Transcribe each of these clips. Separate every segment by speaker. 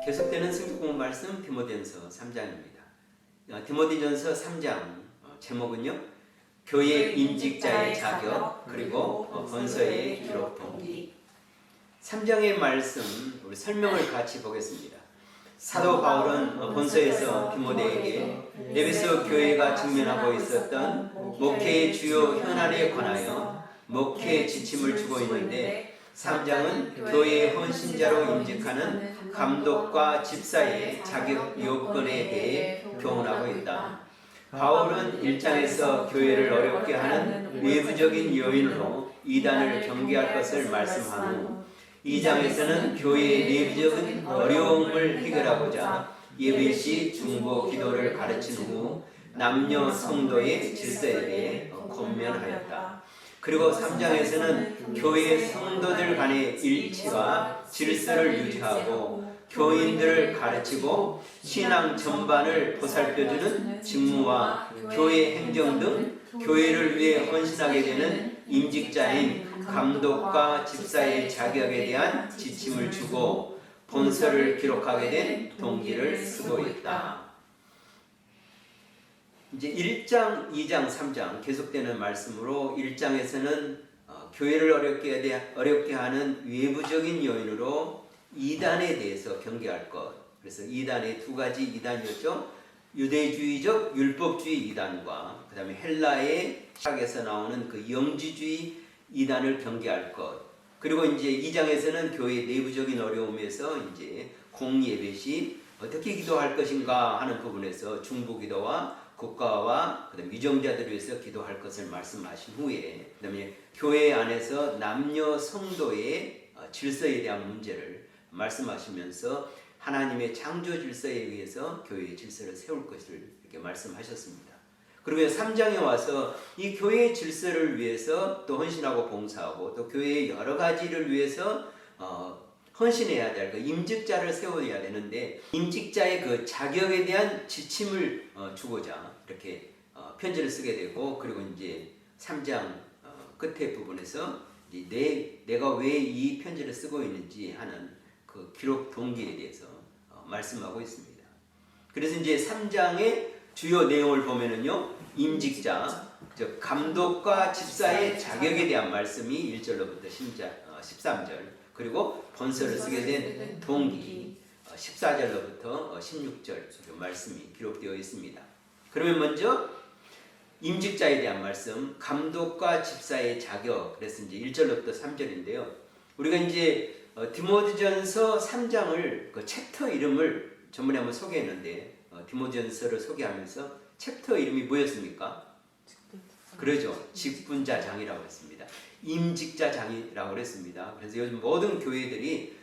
Speaker 1: 계속되는 승격공부 말씀 디모데전서 3장입니다. 디모데전서 3장 제목은요. 교회 임직자의 자격 그리고 본서의 기록 동기. 3장의 말씀 우리 설명을 같이 보겠습니다. 사도 바울은 본서에서 디모데에게 에베소 교회가 직면하고 있었던 목회의 주요 현안에 관하여 목회 지침을 주고 있는데 3장은 교회의 헌신자로 임직하는 감독과 집사의 자격 요건에 대해 교훈하고 있다. 바울은 1장에서 교회를 어렵게 하는 외부적인 요인으로 이단을 경계할 것을 말씀한 후 2장에서는 교회의 내부적인 어려움을 해결하고자 예배시 중보 기도를 가르친 후 남녀 성도의 질서에 대해 권면하였다. 그리고 3장에서는 교회 성도들 간의 일치와 질서를 유지하고 교인들을 가르치고 신앙 전반을 보살펴주는 직무와 교회 행정 등 교회를 위해 헌신하게 되는 임직자인 감독과 집사의 자격에 대한 지침을 주고 본서를 기록하게 된 동기를 쓰고 있다. 이제 1장, 2장, 3장 계속되는 말씀으로 1장에서는 교회를 어렵게 하는 외부적인 요인으로 이단에 대해서 경계할 것. 그래서 이단의 두 가지 이단이었죠. 유대주의적 율법주의 이단과 그 다음에 헬라의 시작에서 나오는 그 영지주의 이단을 경계할 것. 그리고 이제 2장에서는 교회 내부적인 어려움에서 이제 공예배 시 어떻게 기도할 것인가 하는 부분에서 중보기도와 국가와 그다음에 유정자들을 위해서 기도할 것을 말씀하신 후에 그다음에 교회 안에서 남녀 성도의 질서에 대한 문제를 말씀하시면서 하나님의 창조 질서에 의해서 교회의 질서를 세울 것을 이렇게 말씀하셨습니다. 그리고 3장에 와서 이 교회의 질서를 위해서 또 헌신하고 봉사하고 또 교회의 여러 가지를 위해서 헌신해야 될 그 임직자를 세워야 되는데 임직자의 그 자격에 대한 지침을 주고자 이렇게 편지를 쓰게 되고 그리고 이제 3장 끝에 부분에서 내가 왜 이 편지를 쓰고 있는지 하는 그 기록 동기에 대해서 말씀하고 있습니다. 그래서 이제 3장의 주요 내용을 보면은요, 임직자, 즉 감독과 집사의 자격에 대한 말씀이 1절로부터 13절, 그리고 본서를 쓰게 된 동기 14절로부터 16절 말씀이 기록되어 있습니다. 그러면 먼저 임직자에 대한 말씀, 감독과 집사의 자격, 그래서 이제 1절로부터 3절인데요. 우리가 이제 디모데전서 3장을 그 챕터 이름을 전번에 한번 소개했는데 디모데전서를 소개하면서 챕터 이름이 뭐였습니까? 그러죠. 직분자장이라고 했습니다. 임직자장이라고 했습니다. 그래서 요즘 모든 교회들이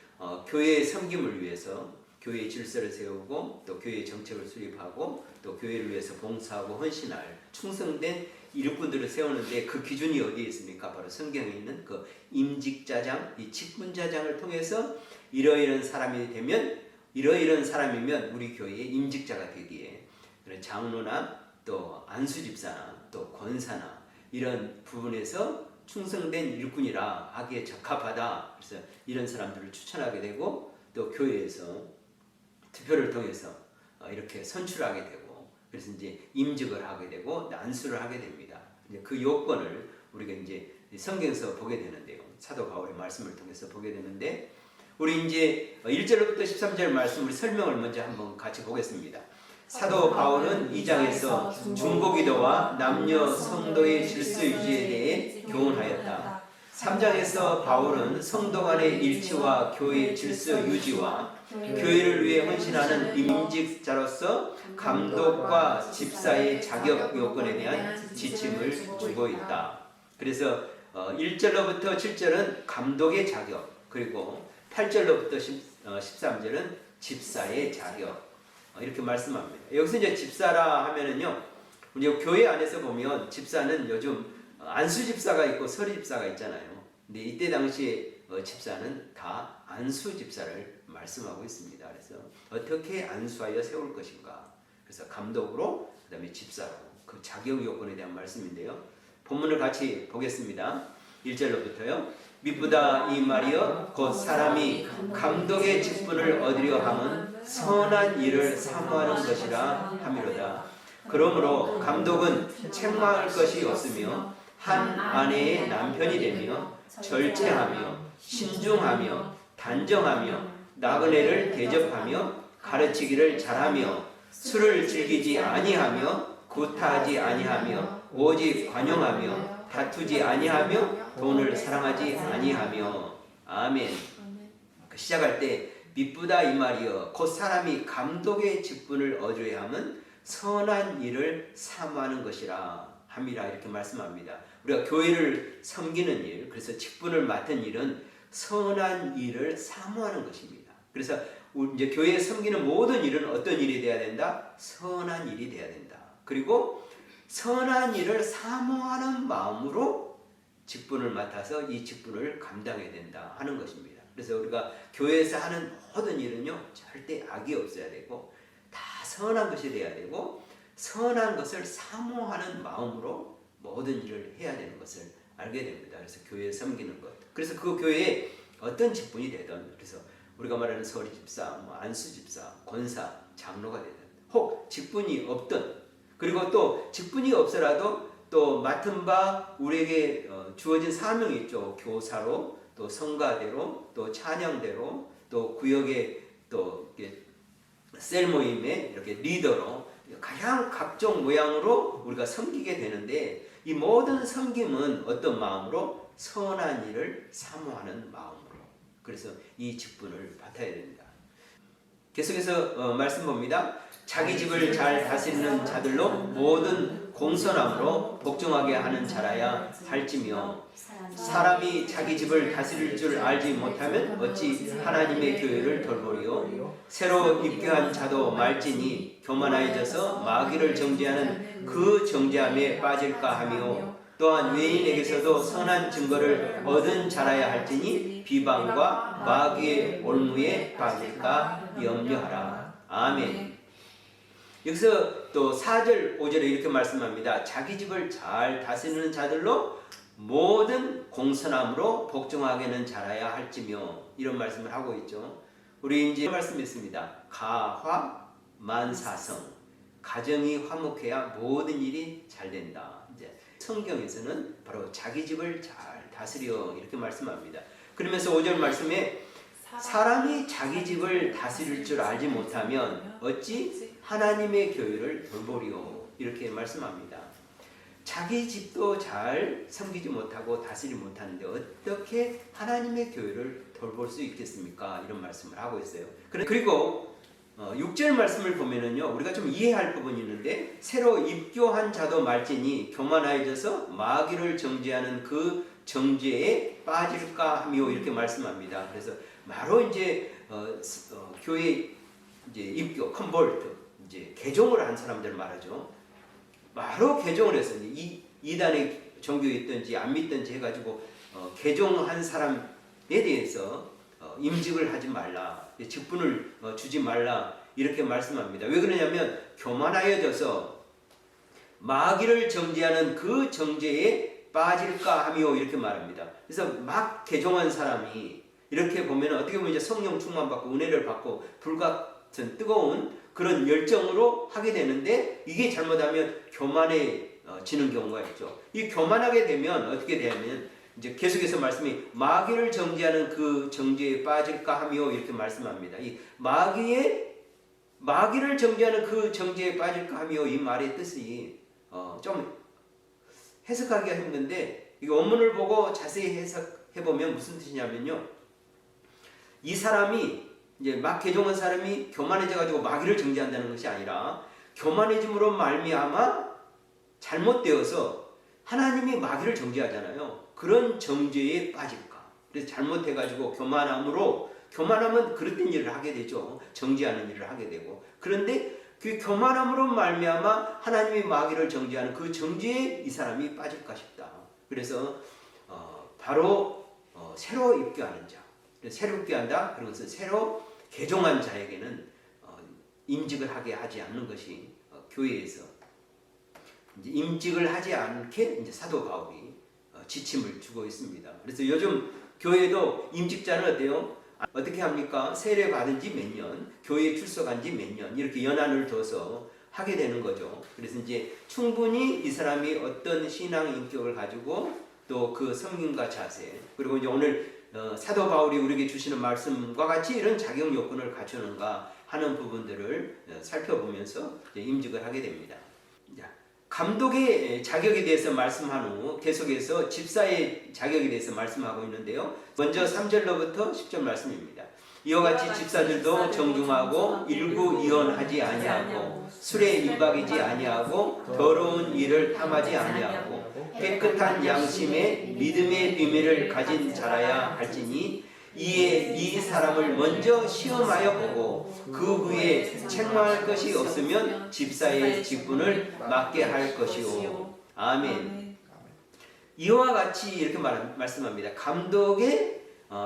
Speaker 1: 교회의 섬김을 위해서 교회의 질서를 세우고 또 교회의 정책을 수립하고 또 교회를 위해서 봉사하고 헌신할 충성된 일꾼들을 세우는데 그 기준이 어디에 있습니까? 바로 성경에 있는 그 임직자장, 이 직분자장을 통해서 이러이러한 사람이 되면 이러이러한 사람이면 우리 교회의 임직자가 되기에 그런 장로나 또 안수집사나 또 권사나 이런 부분에서 충성된 일꾼이라 하기에 적합하다. 그래서 이런 사람들을 추천하게 되고 또 교회에서 투표를 통해서 이렇게 선출하게 되고 그래서 이제 임직을 하게 되고 안수를 하게 됩니다. 이제 그 요건을 우리가 이제 성경에서 보게 되는데요. 사도 바울의 말씀을 통해서 보게 되는데 우리 이제 1절부터 13절 말씀 우리 설명을 먼저 한번 같이 보겠습니다. 사도 바울은 2장에서 중보기도와 남녀 성도의 질서 유지에 대해 교훈하였다. 3장에서 바울은 성도 간의 일치와 교회의 질서 유지와 교회를 위해 헌신하는 임직자로서 감독과 집사의 자격 요건에 대한 지침을 주고 있다. 그래서 1절로부터 7절은 감독의 자격, 그리고 8절로부터 13절은 집사의 자격 이렇게 말씀합니다. 여기서 이제 집사라 하면은요, 우리 교회 안에서 보면 집사는 요즘 안수 집사가 있고 서리 집사가 있잖아요. 근데 이때 당시에 집사는 다 안수 집사를 말씀하고 있습니다. 그래서 어떻게 안수하여 세울 것인가. 그래서 감독으로 그다음에 집사로 그 자격 요건에 대한 말씀인데요. 본문을 같이 보겠습니다. 1절로부터요. 미쁘다 이 말이여 곧 사람이 감독의 직분을 얻으려 함은 선한 일을 사모하는 것이라 함이로다. 그러므로 감독은 책망할 것이 없으며 한 아내의 남편이 되며 절제하며 신중하며 단정하며 나그네를 대접하며 가르치기를 잘하며 술을 즐기지 아니하며 구타하지 아니하며 오직 관용하며 다투지 아니하며 돈을 사랑하지 아니하며. 아멘. 시작할 때 미쁘다 이 말이여 곧 사람이 감독의 직분을 얻으려 함은 선한 일을 사모하는 것이라 함이라 이렇게 말씀합니다. 우리가 교회를 섬기는 일, 그래서 직분을 맡은 일은 선한 일을 사모하는 것입니다. 그래서 이제 교회에 섬기는 모든 일은 어떤 일이 돼야 된다? 선한 일이 돼야 된다. 그리고 선한 일을 사모하는 마음으로 직분을 맡아서 이 직분을 감당해야 된다 하는 것입니다. 그래서 우리가 교회에서 하는 모든 일은요 절대 악이 없어야 되고 다 선한 것이 돼야 되고 선한 것을 사모하는 마음으로 모든 일을 해야 되는 것을 알게 됩니다. 그래서 교회에 섬기는 것. 그래서 그 교회에 어떤 직분이 되든, 그래서 우리가 말하는 서리 집사, 안수 집사, 권사, 장로가 되든, 혹 직분이 없든, 그리고 또 직분이 없더라도 또 맡은 바 우리에게 주어진 사명이 있죠. 교사로, 또 성가대로, 또 찬양대로, 또 구역의 또 셀 모임의 이렇게 리더로 가장 각종 모양으로 우리가 섬기게 되는데, 이 모든 섬김은 어떤 마음으로? 선한 일을 사모하는 마음으로. 그래서 이 직분을 받아야 됩니다. 계속해서 말씀 봅니다. 자기 집을 잘 다스리는 자들로 모든 공손함으로 복종하게 하는 자라야 할지며, 사람이 자기 집을 다스릴 줄 알지 못하면 어찌 하나님의 교회를 돌보리요. 새로 입교한 자도 말지니 교만하여져서 마귀를 정죄하는 그 정죄함에 빠질까 하며, 또한 외인에게서도 선한 증거를 얻은 자라야 할지니 비방과 마귀의 올무에 빠질까 염려하라. 아멘. 여기서 또 4절 5절에 이렇게 말씀합니다. 자기 집을 잘 다스리는 자들로 모든 공손함으로 복종하게는 자라야 할지며, 이런 말씀을 하고 있죠. 우리 이제 말씀이 있습니다. 가화 만사성, 가정이 화목해야 모든 일이 잘 된다. 이제 성경에서는 바로 자기 집을 잘 다스려 이렇게 말씀합니다. 그러면서 5절 말씀에 사람이 자기 집을 다스릴 줄 알지 못하면 어찌 하나님의 교회를 돌보리요 이렇게 말씀합니다. 자기 집도 잘 섬기지 못하고 다스리지 못하는데 어떻게 하나님의 교회를 돌볼 수 있겠습니까? 이런 말씀을 하고 있어요. 그리고 6절 말씀을 보면은요, 우리가 좀 이해할 부분이 있는데, 새로 입교한 자도 말지니 교만하여져서 마귀를 정죄하는 그 정죄에 빠질까 하며 이렇게 말씀합니다. 그래서 바로 이제 교회 이제 입교, 컨버트, 이제 개종을 한 사람들 말하죠. 바로 개종을 해서 이단의 종교에 있든지 안 믿든지 해가지고 개종한 사람에 대해서 임직을 하지 말라, 직분을 주지 말라 이렇게 말씀합니다. 왜 그러냐면 교만하여져서 마귀를 정죄하는 그 정죄에 빠질까 하며 이렇게 말합니다. 그래서 막 개종한 사람이 이렇게 보면 어떻게 보면 이제 성령 충만 받고 은혜를 받고 불같은 뜨거운 그런 열정으로 하게 되는데, 이게 잘못하면 교만해지는 경우가 있죠. 이 교만하게 되면 어떻게 되냐면 이제 계속해서 말씀이 마귀를 정죄하는 그 정죄에 빠질까 하며 이렇게 말씀합니다. 이 마귀를 정죄하는 그 정죄에 빠질까 하며 이 말의 뜻이 좀 해석하기가 힘든데, 이 원문을 보고 자세히 해석해 보면 무슨 뜻이냐면요, 이 사람이 이제 막 개종한 사람이 교만해져가지고 마귀를 정죄한다는 것이 아니라, 교만해짐으로 말미암아 잘못되어서 하나님이 마귀를 정죄하잖아요. 그런 정죄에 빠질까. 그래서 잘못해가지고 교만하면 그릇된 일을 하게 되죠. 정죄하는 일을 하게 되고. 그런데 그 교만함으로 말미암아 하나님이 마귀를 정죄하는 그 정죄에 이 사람이 빠질까 싶다. 그래서 바로 새로 입교하는 자. 새로 입교한다. 그런 것은 새로 개종한 자에게는 임직을 하게 하지 않는 것이 교회에서 이제 임직을 하지 않게 이제 사도 바울이 지침을 주고 있습니다. 그래서 요즘 교회도 임직자는 어때요? 어떻게 합니까? 세례 받은 지 몇 년, 교회에 출석한 지 몇 년, 이렇게 연한을 둬서 하게 되는 거죠. 그래서 이제 충분히 이 사람이 어떤 신앙 인격을 가지고 또 그 섬김과 자세, 그리고 이제 오늘 사도 바울이 우리에게 주시는 말씀과 같이 이런 자격 요건을 갖추는가 하는 부분들을 살펴보면서 임직을 하게 됩니다. 감독의 자격에 대해서 말씀한 후 계속해서 집사의 자격에 대해서 말씀하고 있는데요. 먼저 3절로부터 10절 말씀입니다. 이와 같이 집사들도 정중하고 일구이언하지 아니하고 술에 임박이지 아니하고 더러운 일을 탐하지 아니하고 깨끗한 양심에 믿음의 비밀을 가진 자라야 할지니 이에 이 사람을 먼저 시험하여 보고 그 후에 책망할 것이 없으면 집사의 직분을 맡게 할 것이요. 아멘. 이와 같이 이렇게 말씀합니다. 감독의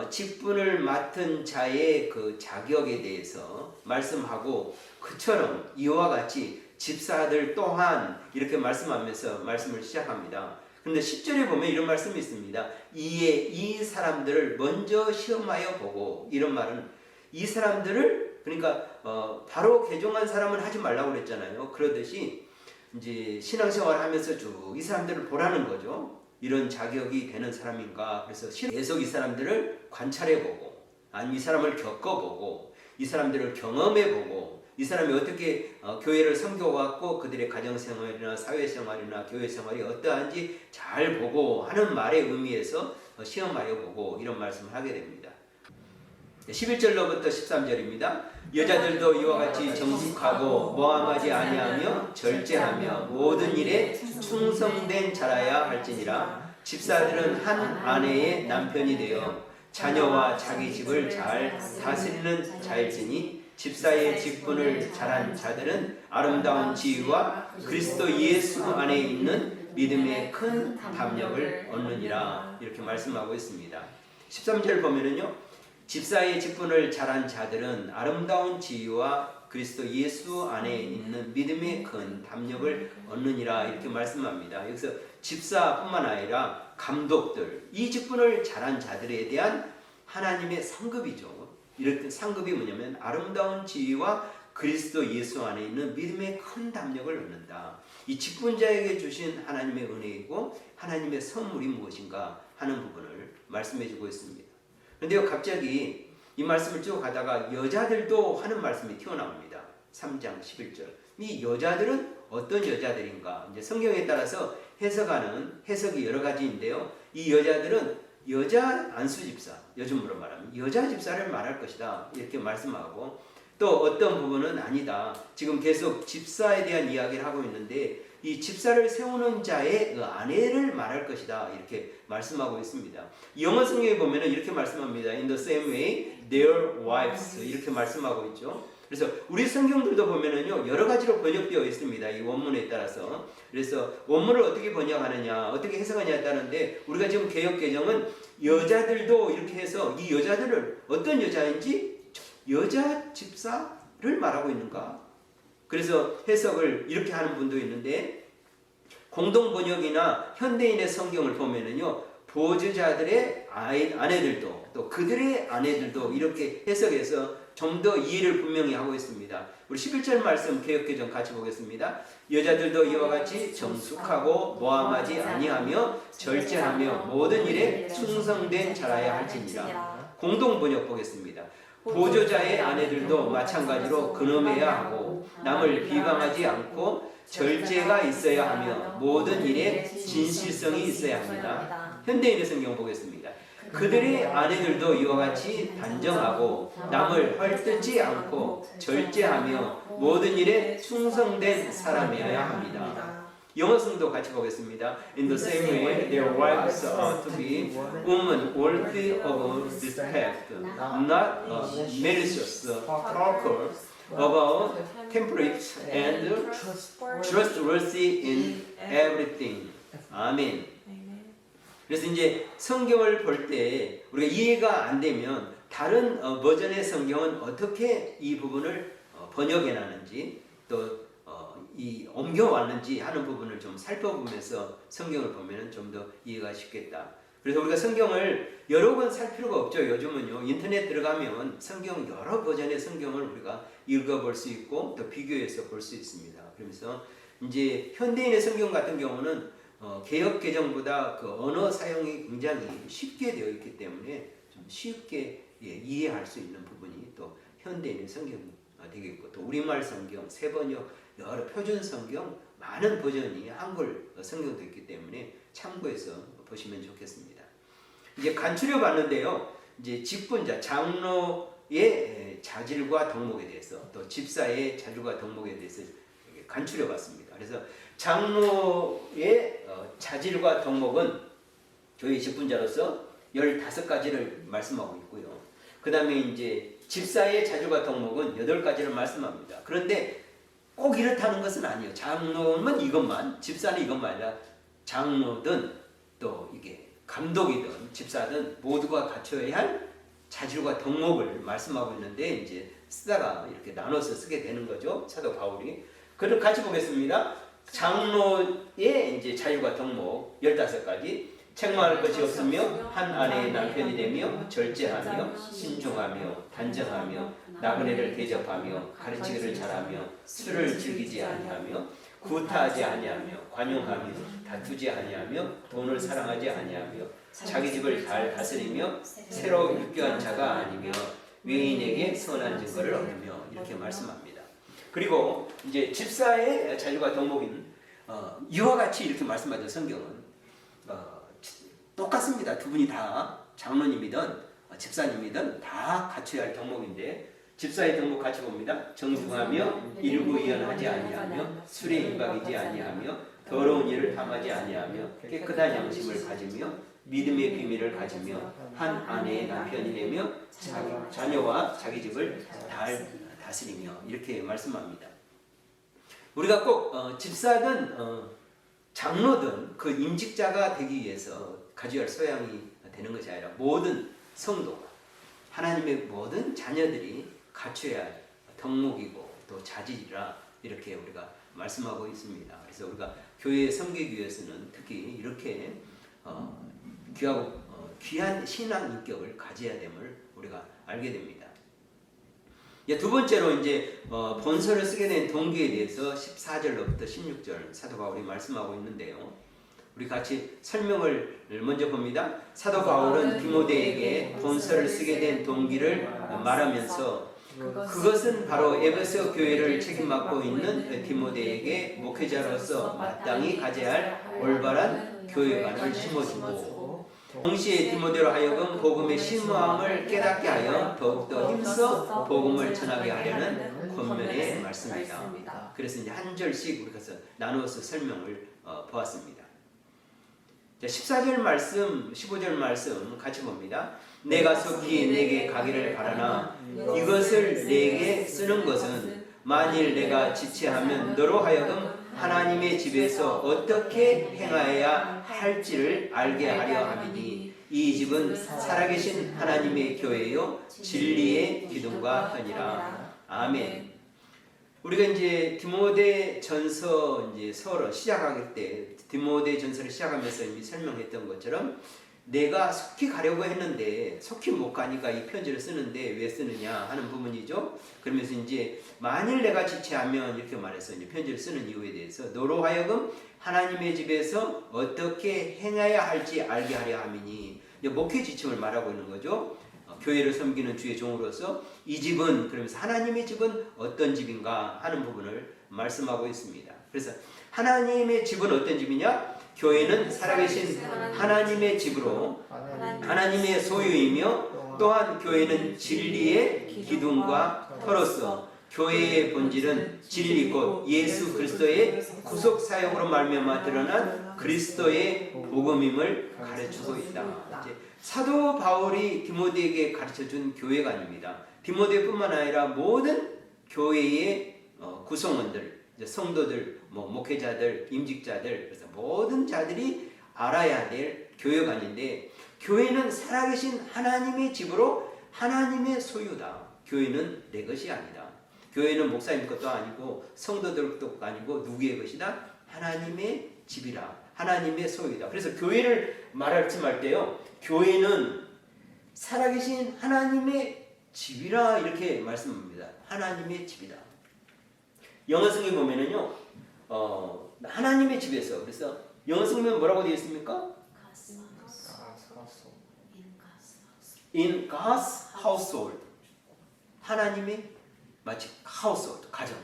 Speaker 1: 직분을 맡은 자의 그 자격에 대해서 말씀하고, 그처럼 이와 같이 집사들 또한 이렇게 말씀하면서 말씀을 시작합니다. 그런데 10절에 보면 이런 말씀이 있습니다. 이에 이 사람들을 먼저 시험하여 보고, 이런 말은 이 사람들을, 그러니까 바로 개종한 사람은 하지 말라고 그랬잖아요. 그러듯이 이제 신앙생활 하면서 쭉 이 사람들을 보라는 거죠. 이런 자격이 되는 사람인가. 그래서 계속 이 사람들을 관찰해보고, 아니면 이 사람을 겪어보고, 이 사람들을 경험해보고, 이 사람이 어떻게 교회를 섬겨왔고 그들의 가정생활이나 사회생활이나 교회생활이 어떠한지 잘 보고 하는 말의 의미에서 시험하여 보고, 이런 말씀을 하게 됩니다. 11절로부터 13절입니다. 여자들도 이와 같이 정숙하고 모함하지 아니하며 절제하며 모든 일에 충성된 자라야 할지니라. 집사들은 한 아내의 남편이 되어 자녀와 자기 집을 잘 다스리는 자일지니 집사의 직분을 잘한 자들은 아름다운 지위와 그리스도 예수 안에 있는 믿음의 큰 담력을 얻느니라. 이렇게 말씀하고 있습니다. 13절 보면은요, 집사의 직분을 잘한 자들은 아름다운 지위와 그리스도 예수 안에 있는 믿음의 큰 담력을 얻느니라. 이렇게 말씀합니다. 여기서 집사뿐만 아니라 감독들, 이 직분을 잘한 자들에 대한 하나님의 상급이죠. 이렇게 상급이 뭐냐면 아름다운 지위와 그리스도 예수 안에 있는 믿음의 큰 담력을 얻는다. 이 직분자에게 주신 하나님의 은혜이고 하나님의 선물이 무엇인가 하는 부분을 말씀해 주고 있습니다. 그런데요, 갑자기 이 말씀을 쭉 가다가 여자들도 하는 말씀이 튀어나옵니다. 3장 11절. 이 여자들은 어떤 여자들인가? 이제 성경에 따라서 해석하는 해석이 여러 가지인데요. 이 여자들은 여자 안수 집사, 요즘으로 말하면 여자 집사를 말할 것이다. 이렇게 말씀하고, 또 어떤 부분은 아니다. 지금 계속 집사에 대한 이야기를 하고 있는데 이 집사를 세우는 자의 그 아내를 말할 것이다. 이렇게 말씀하고 있습니다. 영어 성경에 보면 이렇게 말씀합니다. In the same way, their wives. 이렇게 말씀하고 있죠. 그래서 우리 성경들도 보면은요, 여러 가지로 번역되어 있습니다. 이 원문에 따라서. 그래서 원문을 어떻게 번역하느냐, 어떻게 해석하냐에 따른데, 우리가 지금 개역개정은 여자들도 이렇게 해서 이 여자들을 어떤 여자인지 여자 집사를 말하고 있는가? 그래서 해석을 이렇게 하는 분도 있는데, 공동 번역이나 현대인의 성경을 보면은요, 보조자들의 아내들도 또 그들의 아내들도 이렇게 해석해서 좀 더 이해를 분명히 하고 있습니다. 우리 11절 말씀 개역개정 같이 보겠습니다. 여자들도 이와 같이 정숙하고 모함하지 아니하며 절제하며 모든 일에 충성된 자라야 할지니라. 공동 번역 보겠습니다. 보조자의 아내들도 마찬가지로 근엄해야 하고 남을 비방하지 않고 절제가 있어야 하며 모든 일에 진실성이 있어야 합니다. 현대인의 성경 보겠습니다. 그들의 아내들도 이와 같이 단정하고 남을 헐뜯지 않고 절제하며 모든 일에 충성된 사람이어야 합니다. 영어 성도 같이 보겠습니다. In the same way, their wives ought to be women worthy of respect, not malicious, talker, about temperate and trustworthy in everything. 아멘. 그래서 이제 성경을 볼 때 우리가 이해가 안 되면 다른 버전의 성경은 어떻게 이 부분을 번역해 놨는지 또 이 옮겨왔는지 하는 부분을 좀 살펴보면서 성경을 보면 좀 더 이해가 쉽겠다. 그래서 우리가 성경을 여러 번 살 필요가 없죠. 요즘은요, 인터넷 들어가면 성경 여러 버전의 성경을 우리가 읽어볼 수 있고 또 비교해서 볼 수 있습니다. 그러면서 이제 현대인의 성경 같은 경우는 개역 개정보다 그 언어 사용이 굉장히 쉽게 되어 있기 때문에 좀 쉽게 이해할 수 있는 부분이 또 현대인의 성경이 되겠고, 또 우리말 성경, 세번역, 여러 표준 성경 많은 버전이 한글 성경도 있기 때문에 참고해서 보시면 좋겠습니다. 이제 간추려 봤는데요. 이제 직분자, 장로의 자질과 덕목에 대해서, 또 집사의 자질과 덕목에 대해서 간추려 봤습니다. 그래서 장로의 자질과 덕목은 교회 직분자로서 15가지를 말씀하고 있고요. 그 다음에 이제 집사의 자질과 덕목은 8가지를 말씀합니다. 그런데 꼭 이렇다는 것은 아니에요. 장로는 이것만, 집사는 이것만 아니라 장로든 또 이게 감독이든 집사든 모두가 갖춰야 할 자질과 덕목을 말씀하고 있는데, 이제 쓰다가 이렇게 나눠서 쓰게 되는 거죠. 사도 바울이. 그럼 같이 보겠습니다. 장로의 이제 자질과 덕목 15가지. 책망할 것이 없으며 한 아내의 남편이 되며 절제하며 신중하며 단정하며 나그네를 대접하며 가르치기를 잘하며 술을 즐기지 아니하며 구타하지 아니하며 관용하며 다투지 아니하며 돈을 사랑하지 아니하며 자기 집을 잘 다스리며 새로 율교한 자가 아니며 외인에게 선한 증거를 얻으며, 이렇게 말씀합니다. 그리고 이제 집사의 자질과 덕목인 이와 같이 이렇게 말씀하죠. 성경은 똑같습니다. 두 분이 다 장로님이든 집사님이든 다 갖춰야 할 덕목인데, 집사의 덕목 같이 봅니다. 정중하며 일구이연하지 아니하며 술에 임박이지 아니하며 더러운 일을 당하지 아니하며 깨끗한 양심을 가지며 믿음의 비밀을 가지며 한 아내의 남편이 되며 자녀와 자기 집을 잘 다스리며, 이렇게 말씀합니다. 우리가 꼭 집사든 장로든 그 임직자가 되기 위해서 가져야 할 소양이 되는 것이 아니라 모든 성도가, 하나님의 모든 자녀들이 갖춰야 할 덕목이고 또 자질이라, 이렇게 우리가 말씀하고 있습니다. 그래서 우리가 교회에 섬기기 위해서는 특히 이렇게 귀하고 귀한 신앙 인격을 가져야 됨을 우리가 알게 됩니다. 두 번째로 이제 본서를 쓰게 된 동기에 대해서 14절로부터 16절 사도 바울이 말씀하고 있는데요. 우리 같이 설명을 먼저 봅니다. 사도 바울은 디모데에게 본서를 쓰게 된 동기를 말하면서 그것은 바로 에베소 교회를 책임맡고 있는 디모데에게 목회자로서 마땅히 가져야 할 올바른 교회관을 심어주고, 동시에 디모데로 하여금 복음의 심오함을 깨닫게 하여 더욱더 힘써 복음을 전하게 하려는 권면의 말씀이다. 그래서 이제 한 절씩 우리가 나누어서 설명을 보았습니다. 14절 말씀, 15절 말씀 같이 봅니다. 내가 속히 내게 가기를 바라나 이것을 내게 쓰는 것은 만일 내가 지체하면 너로 하여금 하나님의 집에서 어떻게 행하여야 할지를 알게 하려 함이니, 이 집은 살아계신 하나님의 교회요 진리의 기둥과 편이라. 아멘. 우리가 이제 디모데 전서 이제 서를 시작할 때 디모데 전서를 시작하면서 이미 설명했던 것처럼 내가 속히 가려고 했는데 속히 못 가니까 이 편지를 쓰는데 왜 쓰느냐 하는 부분이죠. 그러면서 이제 만일 내가 지체하면 이렇게 말해서 이제 편지를 쓰는 이유에 대해서 너로 하여금 하나님의 집에서 어떻게 행해야 할지 알게 하려 함이니, 목회 지침을 말하고 있는 거죠. 교회를 섬기는 주의 종으로서 이 집은, 그러면서 하나님의 집은 어떤 집인가 하는 부분을 말씀하고 있습니다. 그래서 하나님의 집은 어떤 집이냐? 교회는 살아계신 하나님의 집으로 하나님의 소유이며, 또한 교회는 진리의 기둥과 터로서 교회의 본질은 진리 곧 예수 그리스도의 구속 사역으로 말미암아 드러난 그리스도의 복음임을 가르치고 있다. 이제 사도 바울이 디모데에게 가르쳐준 교회관입니다. 디모데뿐만 아니라 모든 교회의 구성원들, 성도들, 목회자들, 임직자들, 그래서 모든 자들이 알아야 될 교회관인데, 교회는 살아계신 하나님의 집으로 하나님의 소유다. 교회는 내 것이 아니다. 교회는 목사님 것도 아니고 성도들 것도 아니고 누구의 것이다? 하나님의 집이라. 하나님의 소유다. 그래서 교회를 말할 때요, 교회는 살아계신 하나님의 집이라 이렇게 말씀합니다. 하나님의 집이다. 영어 성경 보면은요, 하나님의 집에서, 그래서 영어 성경 뭐라고 되어 있습니까? In God's household. 하나님의 마치 household, 가정.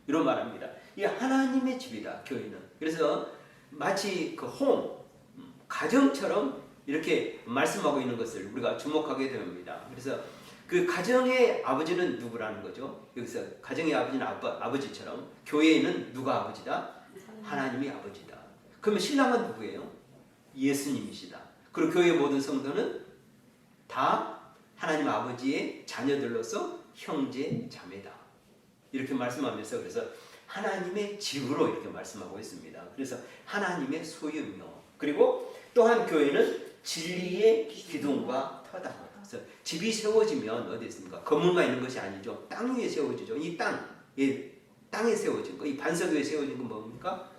Speaker 1: 이런 말합니다. 이 하나님의 집이다, 교회는. 그래서 마치 그 홈, 가정처럼 이렇게 말씀하고 있는 것을 우리가 주목하게 됩니다. 그래서 그 가정의 아버지는 누구라는 거죠? 여기서 가정의 아버지는 아버지처럼 교회에는 누가 아버지다? 하나님이 아버지다. 그러면 신랑은 누구예요? 예수님이시다. 그리고 교회의 모든 성도는 다 하나님 아버지의 자녀들로서 형제 자매다. 이렇게 말씀하면서 그래서 하나님의 집으로 이렇게 말씀하고 있습니다. 그래서 하나님의 소유며, 그리고 또한 교회는 진리의 기둥과 터다. 그래서 집이 세워지면 어디 있습니까? 건물만 있는 것이 아니죠. 땅 위에 세워지죠. 이 땅에 세워진 거, 이 반석 위에 세워진 건 뭡니까?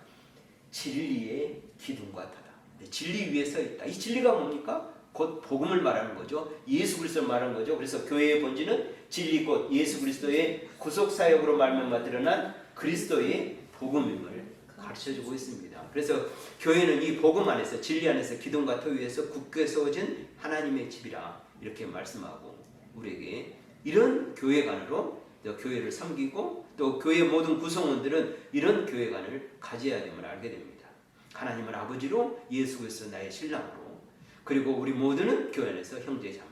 Speaker 1: 진리의 기둥과 터다. 진리 위에 서 있다. 이 진리가 뭡니까? 곧 복음을 말하는 거죠. 예수 그리스도를 말하는 거죠. 그래서 교회의 본질은 진리 곧 예수 그리스도의 구속 사역으로 말미암아 드러난 그리스도의 복음임을 가르쳐주고 있습니다. 그래서 교회는 이 복음 안에서, 진리 안에서, 기둥과 터 위에서 굳게 세워진 하나님의 집이라 이렇게 말씀하고, 우리에게 이런 교회관으로 교회를 섬기고, 또 교회 모든 구성원들은 이런 교회관을 가져야 됨을 알게 됩니다. 하나님은 아버지로, 예수 그리스도 나의 신랑으로, 그리고 우리 모두는 교회 안에서 형제 자매로.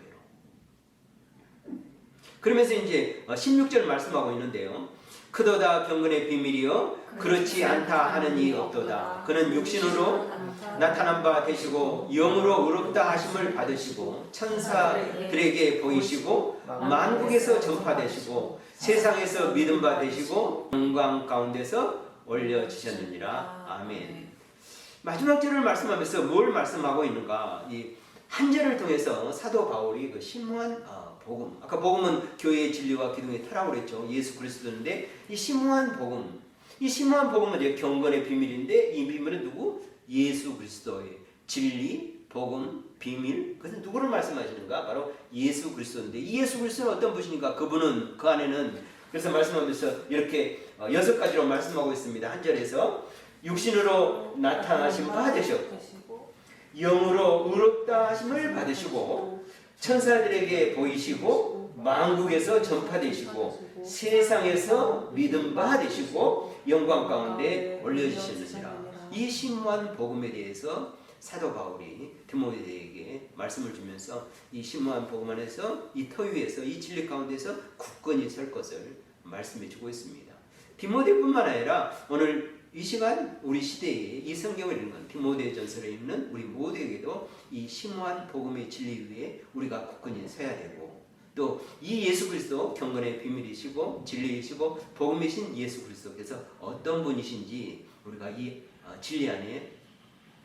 Speaker 1: 그러면서 이제 16절 말씀하고 있는데요. 크도다 경건의 비밀이여 그렇지 않다 하는 이 없도다. 그는 육신으로 나타난 바 되시고 영으로 의롭다 하심을 받으시고 천사들에게 보이시고 만국에서 전파되시고 세상에서 믿음 바 되시고 영광 가운데서 올려지셨느니라. 아멘. 마지막 절을 말씀하면서 뭘 말씀하고 있는가? 이 한 절을 통해서 사도 바울이 그 심오한 복음, 아까 복음은 교회의 진리와 기둥의 터라고 그랬죠. 예수 그리스도인데 이 심오한 복음, 이 심오한 복음은 이제 경건의 비밀인데, 이 비밀은 누구? 예수 그리스도의 진리, 복음, 비밀. 그것은 누구를 말씀하시는가? 바로 예수 그리스도인데, 이 예수 그리스도는 어떤 분이신가? 그분은, 그 안에는, 그래서 말씀하면서 이렇게 6가지로 말씀하고 있습니다. 한 절에서 육신으로 나타나신 바 되셨고, 영으로 의롭다 하심을 받으시고, 천사들에게 보이시고, 만국에서 전파되시고, 세상에서 믿음 바 되시고, 영광 가운데 올려지셨느니라. 이 심오한 복음에 대해서 사도 바울이 디모데에게 말씀을 주면서 이 심오한 복음 안에서, 이 터 위에서, 이 진리 가운데서 굳건히 설 것을 말씀해 주고 있습니다. 디모데뿐만 아니라 오늘 이 시간 우리 시대에 이 성경을 읽는, 디모데전서를 읽는 우리 모두에게도 이 심오한 복음의 진리 위에 우리가 굳건히 서야 되고, 또 이 예수 그리스도 경건의 비밀이시고 진리이시고 복음이신 예수 그리스도께서 어떤 분이신지 우리가 이 진리 안에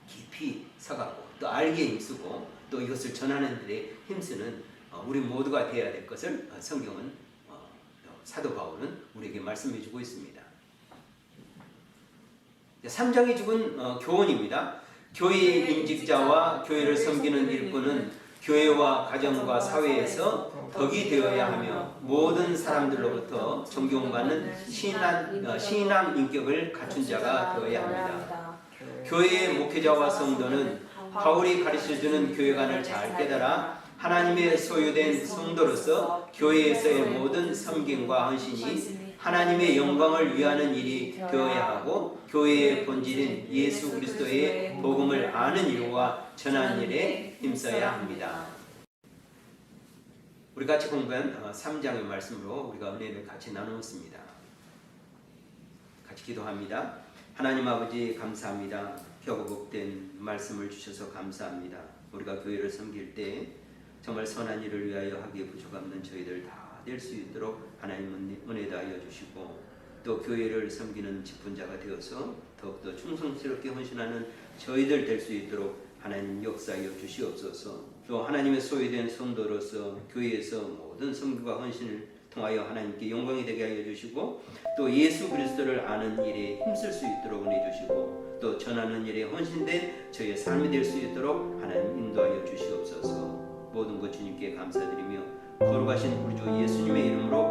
Speaker 1: 깊이 서가고 또 알게 힘쓰고 또 이것을 전하는 데 힘쓰는 우리 모두가 되어야 될 것을 성경은, 사도 바울은 우리에게 말씀해 주고 있습니다. 3장이 죽은 교훈입니다. 교회의 임직자와 교회를 섬기는 일꾼은 교회와 가정과 사회에서 덕이 되어야 하며 모든 사람들로부터 존경받는 신앙 인격을 갖춘 자가 되어야 합니다. 교회의 목회자와 성도는 바울이 가르쳐주는 교회관을 잘 깨달아 하나님의 소유된 성도로서 교회에서의 모든 섬김과 헌신이 하나님의 영광을 위하는 일이 되어야 하고, 교회의 본질인 예수 그리스도의 복음을 아는 일과 전하는 일에 힘써야 합니다. 우리 같이 공부한 3장의 말씀으로 우리가 은혜를 같이 나누었습니다. 같이 기도합니다. 하나님 아버지 감사합니다. 표고복된 말씀을 주셔서 감사합니다. 우리가 교회를 섬길 때 정말 선한 일을 위하여 하기에 부족없는 저희들 다 될 수 있도록 하나님 은혜 다하여 주시고, 또 교회를 섬기는 직분자가 되어서 더욱더 충성스럽게 헌신하는 저희들 될 수 있도록 하나님 역사하여 주시옵소서. 또 하나님의 소유된 성도로서 교회에서 모든 섬기와 헌신을 통하여 하나님께 영광이 되게 하여 주시고 또 예수 그리스도를 아는 일에 힘쓸 수 있도록 은혜 주시고 또 전하는 일에 헌신된 저희의 삶이 될 수 있도록 하나님 인도하여 주시옵소서. 모든 것 주님께 감사드리며 거룩하신 우리 주 예수님의 이름으로